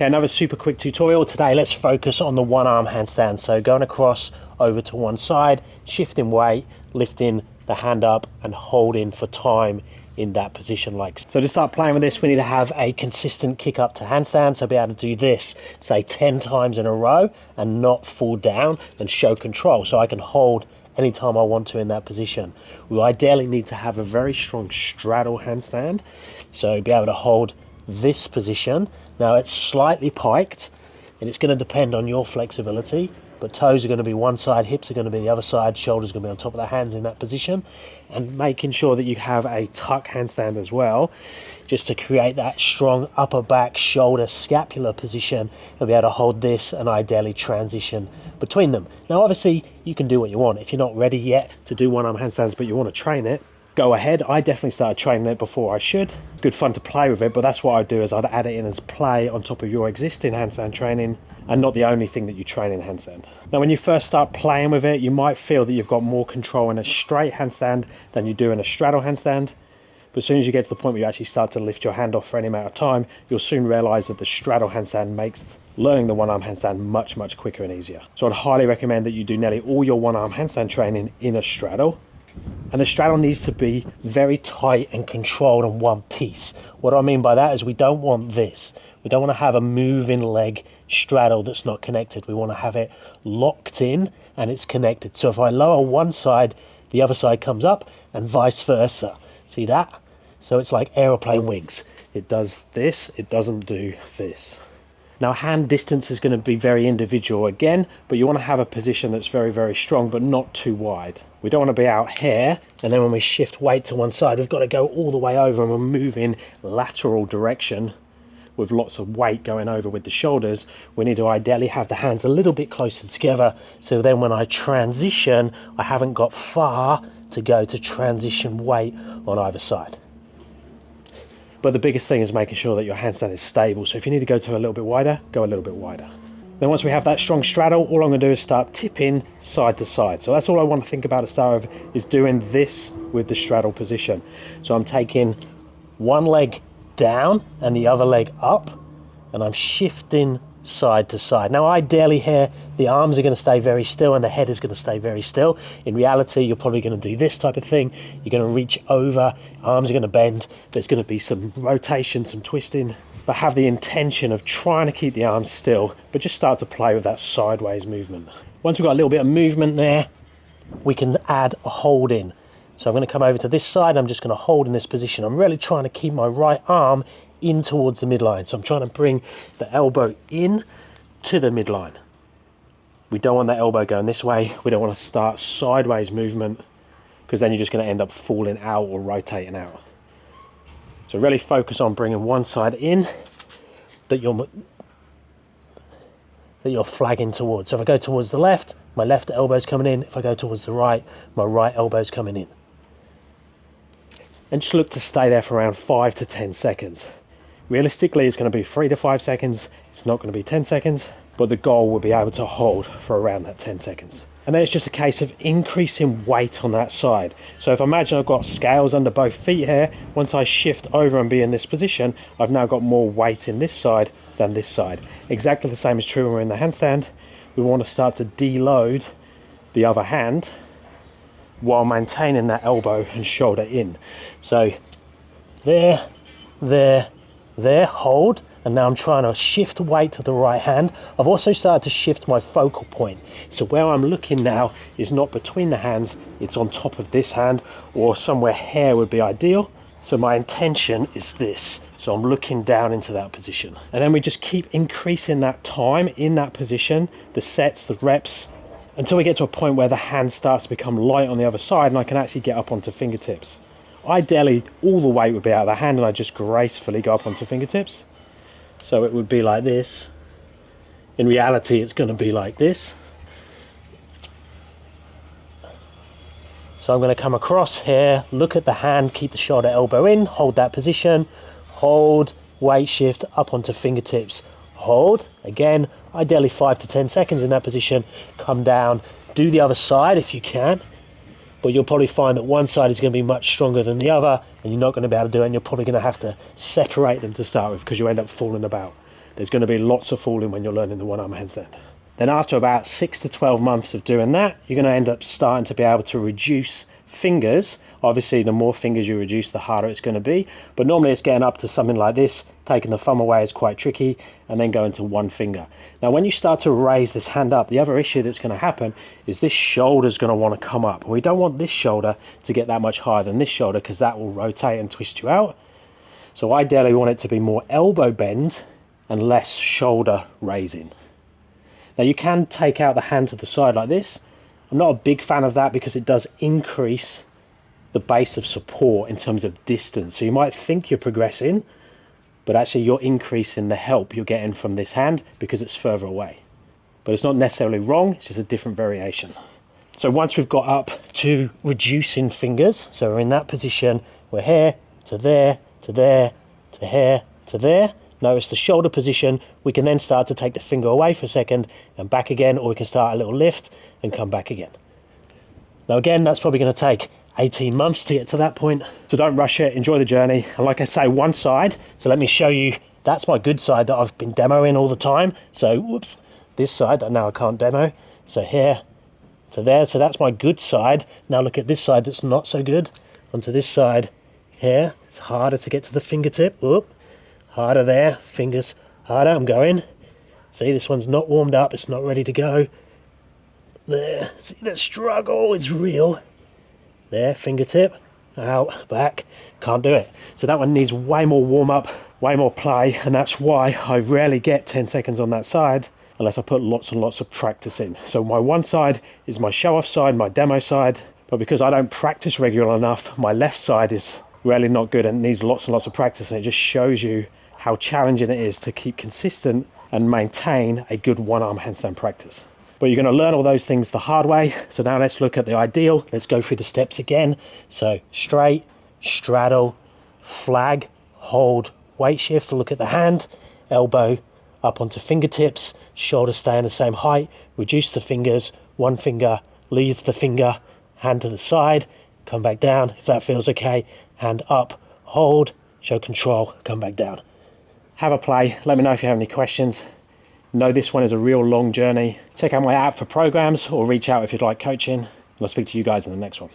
Okay, another super quick tutorial. Today let's focus on the one arm handstand. So going across over to one side, shifting weight, lifting the hand up and holding for time in that position like so. To start playing with this, we need to have a consistent kick up to handstand, so be able to do this say 10 times in a row and not fall down and show control, so I can hold anytime I want to in that position. We ideally need to have a very strong straddle handstand, so be able to hold this position. Now it's slightly piked and it's going to depend on your flexibility, but toes are going to be one side, hips are going to be the other side, shoulders are going to be on top of the hands in that position, and making sure that you have a tuck handstand as well, just to create that strong upper back, shoulder, scapular position, and be able to hold this and ideally transition between them. Now obviously you can do what you want. If you're not ready yet to do one arm handstands but you want to train it, go ahead. I definitely started training it before I should. Good fun to play with it, but that's what I'd do, is I'd add it in as play on top of your existing handstand training, and not the only thing that you train in handstand. Now when you first start playing with it, you might feel that you've got more control in a straight handstand than you do in a straddle handstand, but as soon as you get to the point where you actually start to lift your hand off for any amount of time, you'll soon realize that the straddle handstand makes learning the one arm handstand much quicker and easier. So I'd highly recommend that you do nearly all your one arm handstand training in a straddle. And the straddle needs to be very tight and controlled in one piece. What I mean by that is we don't want this. We don't want to have a moving leg straddle that's not connected. We want to have it locked in and it's connected. So if I lower one side, the other side comes up and vice versa. See that? So it's like aeroplane wings. It does this, it doesn't do this. Now hand distance is going to be very individual again, but you want to have a position that's very strong but not too wide. We don't want to be out here and then when we shift weight to one side we've got to go all the way over and we're moving lateral direction with lots of weight going over with the shoulders. We need to ideally have the hands a little bit closer together, so then when I transition I haven't got far to go to transition weight on either side. But the biggest thing is making sure that your handstand is stable. So if you need to go to a little bit wider, go a little bit wider. Then once we have that strong straddle, all I'm going to do is start tipping side to side. So that's all I want to think about to start with, is doing this with the straddle position. So I'm taking one leg down and the other leg up, and I'm shifting side to side. Now ideally here the arms are going to stay very still and the head is going to stay very still. In reality you're probably going to do this type of thing. You're going to reach over, arms are going to bend, there's going to be some rotation, some twisting, but have the intention of trying to keep the arms still, but just start to play with that sideways movement. Once we've got a little bit of movement there, we can add a hold in. So I'm going to come over to this side, I'm just going to hold in this position. I'm really trying to keep my right arm in towards the midline. So I'm trying to bring the elbow in to the midline. We don't want that elbow going this way. We don't want to start sideways movement, because then you're just going to end up falling out or rotating out. So really focus on bringing one side in that you're flagging towards. So if I go towards the left, my left elbow's coming in. If I go towards the right, my right elbow's coming in. And just look to stay there for around 5 to 10 seconds. Realistically, it's going to be 3 to 5 seconds. It's not going to be 10 seconds, but the goal will be able to hold for around that 10 seconds. And then it's just a case of increasing weight on that side. So if I imagine I've got scales under both feet here, once I shift over and be in this position, I've now got more weight in this side than this side. Exactly the same is true when we're in the handstand. We want to start to deload the other hand while maintaining that elbow and shoulder in. So there, hold, and now I'm trying to shift weight to the right hand. I've also started to shift my focal point. So where I'm looking now is not between the hands, it's on top of this hand, or somewhere here would be ideal. So my intention is this. So I'm looking down into that position. And then we just keep increasing that time in that position, the sets, the reps, until we get to a point where the hand starts to become light on the other side and I can actually get up onto fingertips. Ideally, all the weight would be out of the hand and I just gracefully go up onto fingertips. So it would be like this. In reality, it's going to be like this. So I'm going to come across here, look at the hand, keep the shoulder elbow in, hold that position, hold, weight shift up onto fingertips, hold, again, ideally 5 to 10 seconds in that position, come down, do the other side if you can, but you'll probably find that one side is going to be much stronger than the other and you're not going to be able to do it, and you're probably going to have to separate them to start with because you end up falling about. there's going to be lots of falling when you're learning the one arm handstand. Then after about 6 to 12 months of doing that, you're going to end up starting to be able to reduce fingers. Obviously, the more fingers you reduce, the harder it's going to be. But normally it's getting up to something like this. Taking the thumb away is quite tricky, and then going to one finger. Now, when you start to raise this hand up, the other issue that's going to happen is this shoulder's going to want to come up. We don't want this shoulder to get that much higher than this shoulder, because that will rotate and twist you out. So ideally, we want it to be more elbow bend and less shoulder raising. Now, you can take out the hand to the side like this. I'm not a big fan of that because it does increase the base of support in terms of distance. So you might think you're progressing, but actually you're increasing the help you're getting from this hand because it's further away. But it's not necessarily wrong, it's just a different variation. So once we've got up to reducing fingers, so we're in that position, we're here to there, to there, to here, to there. Notice the shoulder position. We can then start to take the finger away for a second and back again, or we can start a little lift and come back again. Now again, that's probably going to take 18 months to get to that point. So don't rush it, enjoy the journey. And like I say, one side, so let me show you, that's my good side that I've been demoing all the time. So whoops, this side that now I can't demo. So here to there, so that's my good side. Now look at this side that's not so good. Onto this side here, it's harder to get to the fingertip. Whoop. Harder there, fingers harder, I'm going. See, this one's not warmed up, it's not ready to go. There, see that struggle is real. There, fingertip, out, back, can't do it. So that one needs way more warm up, way more play, and that's why I rarely get 10 seconds on that side unless I put lots and lots of practice in. So my one side is my show off side, my demo side, but because I don't practice regular enough, my left side is really not good and needs lots and lots of practice, and it just shows you how challenging it is to keep consistent and maintain a good one arm handstand practice. But you're going to learn all those things the hard way. So now let's look at the ideal. Let's go through the steps again. So straight, straddle, flag, hold, weight shift, look at the hand, elbow up onto fingertips, shoulders stay the same height, reduce the fingers, one finger, leave the finger, hand to the side, come back down if that feels okay, hand up, hold, show control, come back down. Have a play, let me know if you have any questions. Know this one is a real long journey. Check out my app for programs or reach out if you'd like coaching. And I'll speak to you guys in the next one.